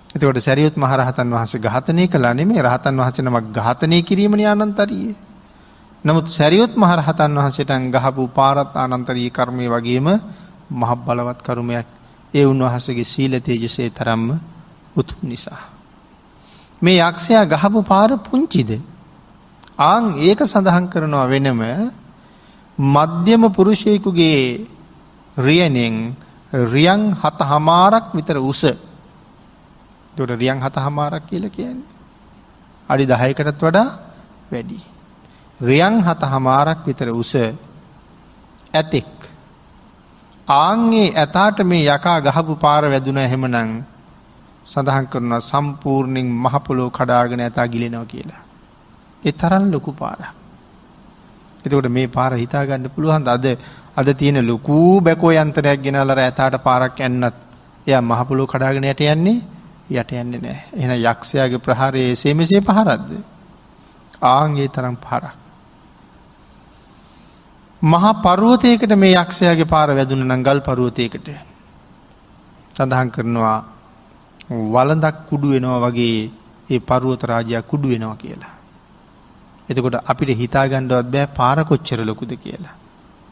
එතකොට සරියොත් මහරහතන් වහන්සේ ඝාතනය කළා නෙමෙයි, රහතන් වහන්සේ නමක් ඝාතනය කිරීමනේ ආනන්තරීය. නමුත් සරියොත් මහරහතන් වහන්සේට ගහපු පාරත් ආනන්තරීය කර්මයේ වගේම මහ බලවත් කර්මයක්. ඒ උන්වහන්සේගේ සීල තේජසේ තරම්ම උතුම් නිසා. මේ යක්ෂයා ගහපු පාර පුංචිද? ආන් ඒක සඳහන් කරනවා වෙනම මධ්‍යම පුරුෂයෙකුගේ රියනෙන් රියන් 7.5ක් විතර උස. ඒකට රියන් 7.5ක් කියලා කියන්නේ අඩි 10කටත් වඩා වැඩි. රියන් 7.5ක් විතර උස ඇතෙක්. ආන්ගේ ඇතාට මේ යකා ගහපු පාර වැදුනා එහෙමනම් සඳහන් කරනවා සම්පූර්ණයෙන් මහ පොළොව කඩාගෙන ඇතා ගිලෙනවා කියලා. ඒ තරම් ලොකු පාරක්. එතකොට මේ පාර හිතා ගන්න පුළුවන්ද? අද තියෙන ලොකු බැකෝ යන්ත්‍රයක් ගෙනල්ලා ඇතාට පාරක් යන්නත් එයා මහ පොළොව කඩාගෙන යට යන්නේ නැහැ. එහෙනම් යක්ෂයාගේ ප්‍රහාරයේ එසේ මෙසේ පහරක්ද? ආන්ගේ තරම් පාරක්. මහා පර්වතයකට මේ යක්ෂයාගේ පාර වැදුන නම් ගල් පර්වතයකට සඳහන් කරනවා වළඳක් කුඩු වෙනවා වගේ ඒ පර්වත රාජයා කුඩු වෙනවා කියලා. එතකොට අපිට හිතා ගන්නවත් බෑ පාර කොච්චර ලොකුද කියලා.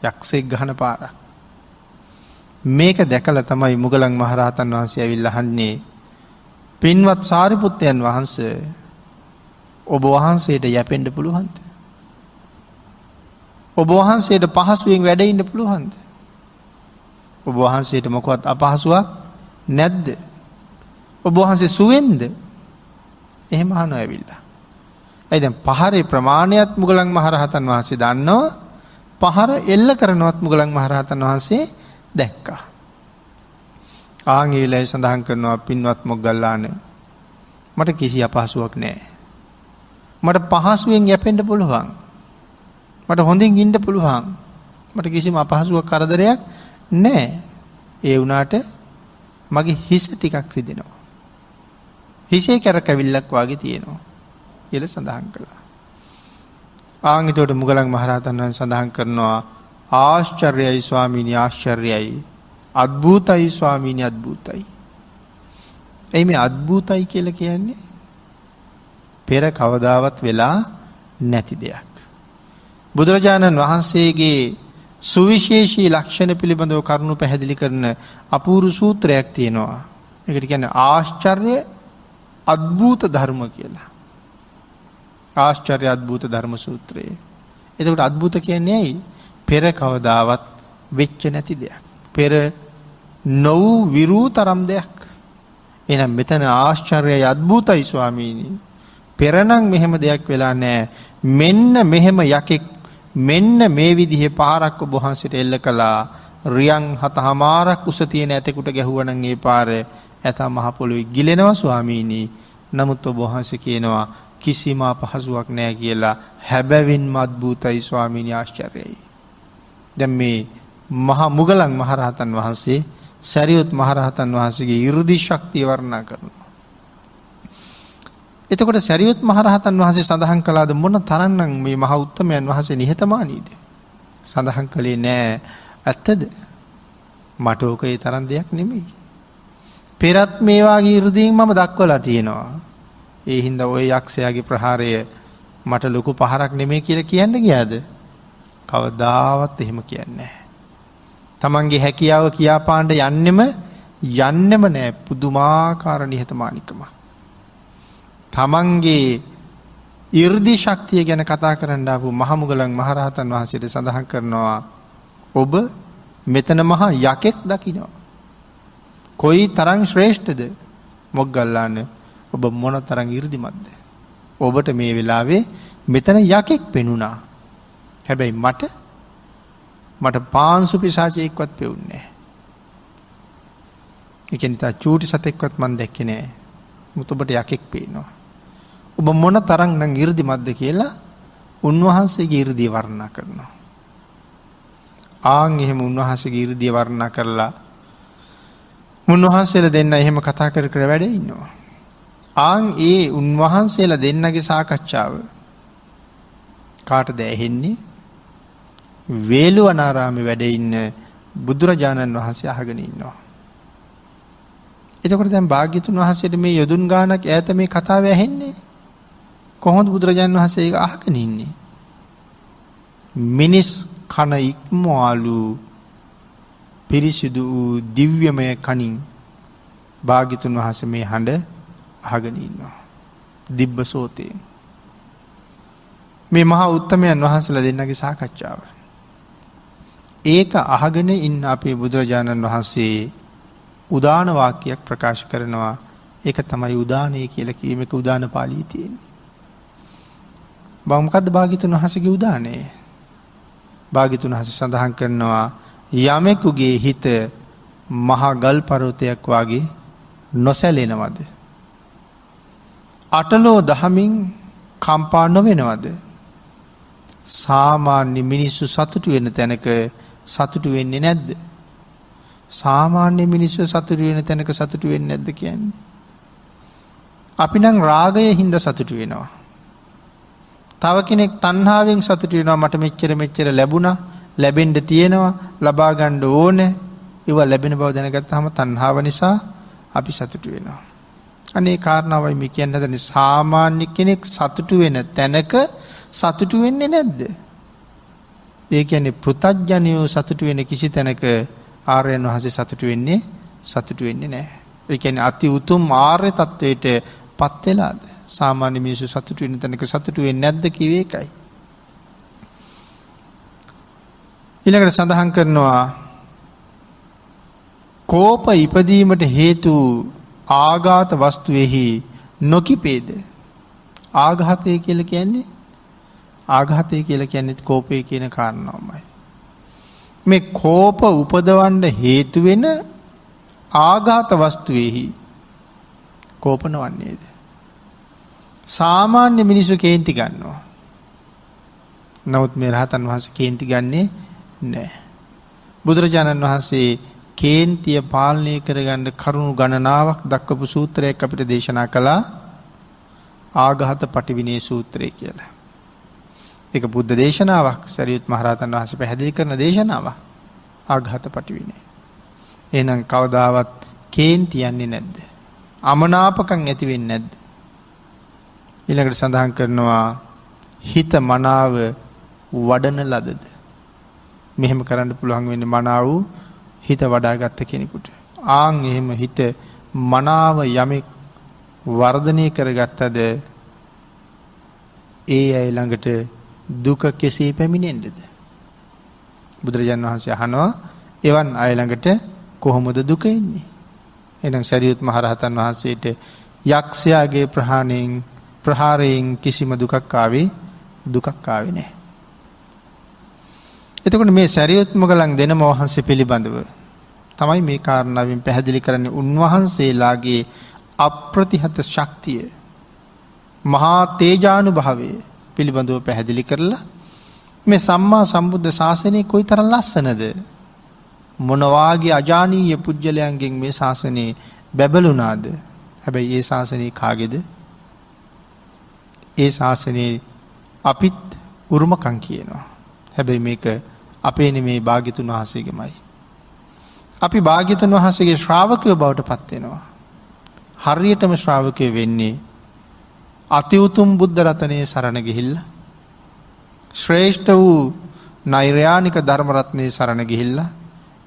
යක්ෂයෙක් ගහන පාරක්. මේක දැකලා තමයි මුගලන් මහරහතන් වහන්සේ ඇවිල්ලා අහන්නේ පින්වත් සාරිපුත්තයන් වහන්සේ ඔබ වහන්සේට යැපෙන්න පුළුවන්ද? ඔබ වහන්සේට පහසුවෙන් වැඩ ඉන්න පුළුවන්ද? ඔබ වහන්සේට මොකවත් අපහසුයක් නැද්ද? ඔබ වහන්සේ සුවෙන්ද? එහෙම අහනවා ඇවිල්ලා. ඒ දැන් පහරේ ප්‍රමාණයත් මුගලන් මහරහතන් වහන්සේ දන්නවා. පහර එල්ල කරනවත් මුගලන් මහරහතන් වහන්සේ දැක්කා. ආංගීලයි සඳහන් කරනවා පින්වත් මොග්ගල්ලාන මට කිසි අපහසුයක් නැහැ. මට පහසුවෙන් යැපෙන්න පුළුවන්. මට හොඳින් ඉන්න පුළුවන්. මට කිසිම අපහසුවක් කරදරයක් නැහැ. ඒ වුණාට මගේ හිස ටිකක් රිදෙනවා. හිසේ කැරකැවිල්ලක් වගේ තියෙනවා කියලා සඳහන් කළා. ආන්ගිතෝට මුගලන් මහරහතන් වහන්සේ සඳහන් කරනවා ආශ්චර්යයි ස්වාමීනි ආශ්චර්යයි. අද්භූතයි ස්වාමීනි අද්භූතයි. එයි මේ අද්භූතයි කියලා කියන්නේ පෙර කවදාවත් වෙලා නැති දෙයක්. බුදුරජාණන් වහන්සේගේ සුවිශේෂී ලක්ෂණ පිළිබඳව කරුණු පැහැදිලි කරන අපූර්ව සූත්‍රයක් තියෙනවා. ඒකට කියන්නේ ආශ්චර්ය අද්භූත ධර්ම කියලා. ආශ්චර්ය අද්භූත ධර්ම සූත්‍රය. එතකොට අද්භූත කියන්නේ ඇයි? පෙර කවදාවත් වෙච්ච නැති දෙයක්. පෙර නොවූ විරූ තරම් දෙයක්. එහෙනම් මෙතන ආශ්චර්යයි අද්භූතයි ස්වාමීනි. පෙරනම් මෙහෙම දෙයක් වෙලා නැහැ. මෙන්න මෙහෙම යකෙක් මෙන්න මේ විදිහේ පාරක් ඔබ වහන්සේට එල්ල කළා. රියන් 7මාරක් උස තියෙන ඇතෙකුට ගැහුවනම් ඒ පාර ඇතා මහ පොළොවේ ගිලෙනවා ස්වාමීනි. නමුත් ඔබ වහන්සේ කියනවා කිසිම අපහසුාවක් නැහැ කියලා. හැබැවින්ම අද්භූතයි ස්වාමීනි ආශ්චර්යයි. දැන් මේ මහා මුගලන් මහරහතන් වහන්සේ සරියුත් මහරහතන් වහන්සේගේ 이르දි ශක්තිය වර්ණනා කරනවා. එතකොට සරියුත් මහරහතන් වහන්සේ සඳහන් කළාද මොන තරම්නම් මේ මහ උත්තමයන් වහන්සේ නිහතමානීද? සඳහන් කළේ නෑ. ඇත්තද? මට ඕක ඒ තරම් දෙයක් නෙමෙයි. පෙරත් මේ වාගේ 이르දීන් මම දක්වලා තියෙනවා. ඒ හින්දා ওই යක්ෂයාගේ ප්‍රහාරය මට ලොකු පහරක් නෙමෙයි කියලා කියන්න ගියාද? කවදාවත් එහෙම කියන්නේ නැහැ. තමන්ගේ හැකියාව කියාපාන්න යන්නෙම නෑ. පුදුමාකාර නිහතමානිකමක්. තමන්ගේ 이르දි ශක්තිය ගැන කතා කරන්න ආපු මහමුගලන් මහරහතන් වහන්සේට සඳහන් කරනවා ඔබ මෙතන මහා යකෙක් දකිනවා. කොයි තරම් ශ්‍රේෂ්ඨද? මොග්ගල්ලාන ඔබ මොන තරම් 이르දිමත්ද? ඔබට මේ වෙලාවේ මෙතන යකෙක් පෙනුණා. හැබැයි මට පාංශු පිසාචයෙක්වත් පෙවුන්නේ නැහැ. ඒ කියන්නේ තා චූටි සතෙක්වත් මම දැක්කේ නැහැ. මුත් ඔබට යකෙක් පේනවා. ඔබ මොන තරම් නම් 이르දිමත්ද කියලා උන්වහන්සේගේ 이르දිය වර්ණනා කරනවා. ආන් එහෙම උන්වහන්සේගේ 이르දිය වර්ණනා කරලා උන්වහන්සේලා දෙන්න එහෙම කතා කර කර වැඩ ඉන්නවා. ආන් ඒ උන්වහන්සේලා දෙන්නගේ සාකච්ඡාව කාටද ඇහෙන්නේ? වේළුවනාරාමේ වැඩ ඉන්න බුදුරජාණන් වහන්සේ අහගෙන ඉන්නවා. එතකොට දැන් භාග්‍යතුන් වහන්සේට මේ යොදුන් ගානක් ඈත මේ කතාව ඇහෙන්නේ. කොහොමද බුදුරජාණන් වහන්සේ ඒක අහගෙන ඉන්නේ? මිනිස් කන ඉක්මවලු පිරිසිදු වූ දිව්‍යමය කනින් භාග්‍යතුන් වහන්සේ මේ හඬ අහගෙන ඉන්නවා. දිබ්බසෝතේ. මේ මහා උත්තමයන් වහන්සේලා දෙන්නගේ සාකච්ඡාව. ඒක අහගෙන ඉන්න අපේ බුදුරජාණන් වහන්සේ උදාන වාක්‍යයක් ප්‍රකාශ කරනවා. ඒක තමයි උදානය කියලා කියීමක උදාන පාළියේ තියෙන්නේ. මොකද්ද භාග්‍යතුන් වහන්සේගේ උදානය? භාග්‍යතුන් වහන්සේ සඳහන් කරනවා යමෙකුගේ හිත මහා ගල් පර්වතයක් වාගේ නොසැලෙනවද? අටලෝ දහමින් කම්පා නොවෙනවද? සාමාන්‍ය මිනිස්සු සතුටු වෙන තැනක සතුටු වෙන්නේ නැද්ද? සාමාන්‍ය මිනිස්සු සතුටු වෙන තැනක සතුටු වෙන්නේ නැද්ද කියන්නේ? අපි නම් රාගයේ හින්දා සතුටු වෙනවා. තව කෙනෙක් තණ්හාවෙන් සතුටු වෙනවා. මට මෙච්චර ලැබුණා, ලැබෙන්න තියෙනවා, ලබා ගන්න ඕනේ. ඒවා ලැබෙන බව දැනගත්තාම තණ්හාව නිසා අපි සතුටු වෙනවා. අනේ කාරණාවයි මේ කියන්න හදන්නේ. සාමාන්‍ය කෙනෙක් සතුටු වෙන තැනක සතුටු වෙන්නේ නැද්ද? ඒ කියන්නේ පෘථග්ජනයෝ සතුටු වෙන කිසි තැනක ආර්යයන් වහන්සේ සතුටු වෙන්නේ නැහැ. ඒ කියන්නේ අති උතුම් ආර්ය තත්වයට පත් වෙලාද? සාමාන්‍ය මිනිස්සු සතුටු වෙන තැනක සතුටු වෙන්නේ නැද්ද කිව්වේ ඒකයි. ඊළඟට සඳහන් කරනවා කෝප ඉපදීමට හේතු ආඝාත වස්තුවේහි නොකිපේද? ආඝාතය කියලා කියන්නේ කෝපය කියන කාරණාවමයි. මේ කෝප උපදවන්න හේතු වෙන ආඝාත වස්තුවේහි කෝප නොවන්නේද? සාමාන්‍ය මිනිස්සු කේන්ති ගන්නවා. නමුත් මේ රහතන් වහන්සේ කේන්ති ගන්නේ නැහැ. බුදුරජාණන් වහන්සේ කේන්තිය පාලනය කරගන්න කරුණු ගණනාවක් දක්වපු සූත්‍රයක් අපිට දේශනා කළා. ආඝාත පටිවිනේ සූත්‍රය කියලා. ඒක බුද්ධ දේශනාවක්. සරියුත් මහරහතන් වහන්සේ පැහැදිලි කරන දේශනාවක්. ආඝාත පටිවිනේ. එහෙනම් කවදාවත් කේන්ති යන්නේ නැද්ද? අමනාපකම් ඇති වෙන්නේ නැද්ද? ඊළඟට සඳහන් කරනවා හිත මනාව වඩන ලදද? මෙහෙම කරන්න පුළුවන් වෙන්නේ මනාව හිත වඩාගත්ත කෙනෙකුට. ආන් එහෙම හිත මනාව යමෙක් වර්ධනය කරගත්තද ඒ අය ළඟට දුක කෙසේ පැමිණෙන්නේද? බුදුරජාණන් වහන්සේ අහනවා එවන් අය ළඟට කොහොමද දුක එන්නේ? එහෙනම් සරියුත් මහරහතන් වහන්සේට යක්ෂයාගේ ප්‍රහාරයෙන් කිසිම දුකක් ආවේ නැහැ. එතකොට මේ සරියුත් මොගලන් දෙනම වහන්සේ පිළිබඳව තමයි මේ කාරණාවෙන් පැහැදිලි කරන්නේ උන්වහන්සේලාගේ අප්‍රතිහත ශක්තිය මහා තේජානුභාවය පිළිබඳව පැහැදිලි කරලා මේ සම්මා සම්බුද්ධ ශාසනය කොයිතරම් ලස්සනද, මොන වාගේ අජානීය පුජ්‍යලයන්ගෙන් මේ ශාසනය බැබළුණාද. හැබැයි ඒ ශාසනය කාගේද? ඒ ශාසනයේ අපිත් උරුමකම් කියනවා. හැබැයි මේක අපේ නෙමේ භාග්‍යතුන් වහන්සේගේමයි. අපි භාග්‍යතුන් වහන්සේගේ ශ්‍රාවකයෝ බවට පත් වෙනවා. හරියටම ශ්‍රාවකයෝ වෙන්නේ අති උතුම් බුද්ධ රත්නයේ සරණ ගිහිල්ලා, ශ්‍රේෂ්ඨ වූ නෛර්යානික ධර්ම රත්නයේ සරණ ගිහිල්ලා,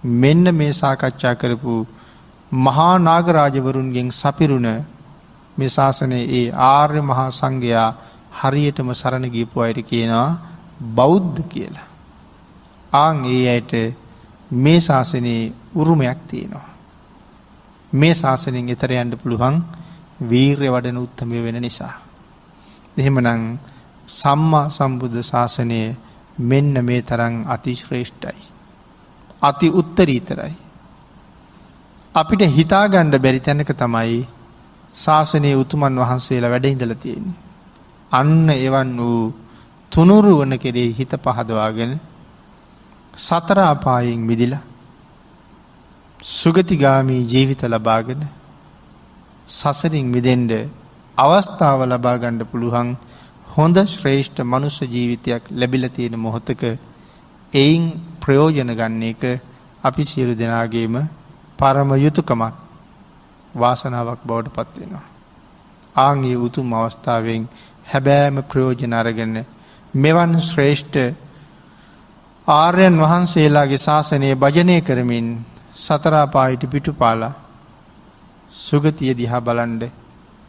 මෙන්න මේ සාකච්ඡා කරපු මහා නාගරාජවරුන්ගෙන් සපිරුණ මේ ශාසනයේ ඒ ආර්ය මහා සංඝයා හරියටම සරණ ගියපු අයට කියනවා බෞද්ධ කියලා. ආන් ඒ අයට මේ ශාසනයේ උරුමයක් තියෙනවා. මේ ශාසනයෙන් එතර යන්න පුළුවන් වීර්ය වඩන උත්තමය වෙන නිසා. එහෙමනම් සම්මා සම්බුද්ධ ශාසනය මෙන්න මේ තරම් අති ශ්‍රේෂ්ඨයි. අති උත්තරීතරයි. අපිට හිතාගන්න බැරි තැනක තමයි ශාසනයේ උතුමන් වහන්සේලා වැඩ ඉඳලා තියෙන්නේ. අන්න එවන් වූ තුනුරුවන කෙරේ හිත පහදවාගෙන සතර අපායෙන් මිදිලා සුගතිගාමී ජීවිත ලබාගෙන සසරින් මිදෙන්න අවස්ථාව ලබා ගන්න පුළුවන් හොඳ ශ්‍රේෂ්ඨ මනුෂ්‍ය ජීවිතයක් ලැබිලා තියෙන මොහොතක එයින් ප්‍රයෝජන ගන්න එක අපි සියලු දෙනාගේම පරම යුතුයකමක්, වාසනාවක් බවට පත් වෙනවා. ආන්ගේ උතුම් අවස්ථාවෙන් හැබෑම ප්‍රයෝජන අරගෙන මෙවන් ශ්‍රේෂ්ඨ ආර්යයන් වහන්සේලාගේ ශාසනය භජනය කරමින් සතර අපායට පිටුපාලා සුගතිය දිහා බලන්න,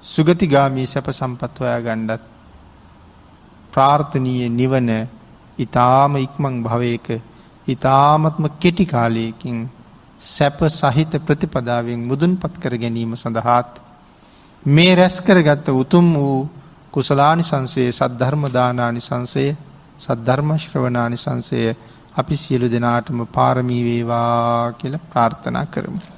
සුගතිගාමී සැප සම්පත් හොයා ගන්නත් ප්‍රාර්ථනීය නිවන ඊ타ම ඉක්මන් භවයක ඊ타මත්ම කෙටි කාලයකින් සැප සහිත ප්‍රතිපදාවෙන් මුදුන්පත් කර ගැනීම සඳහාත් මේ රැස් කරගත් උතුම් වූ කුසලානිසංසය, සද්ධර්ම දානානිසංසය, සද්ධර්ම ශ්‍රවණානිසංසය අපි සියලු දෙනාටම පාරමී වේවා කියලා ප්‍රාර්ථනා කරමු.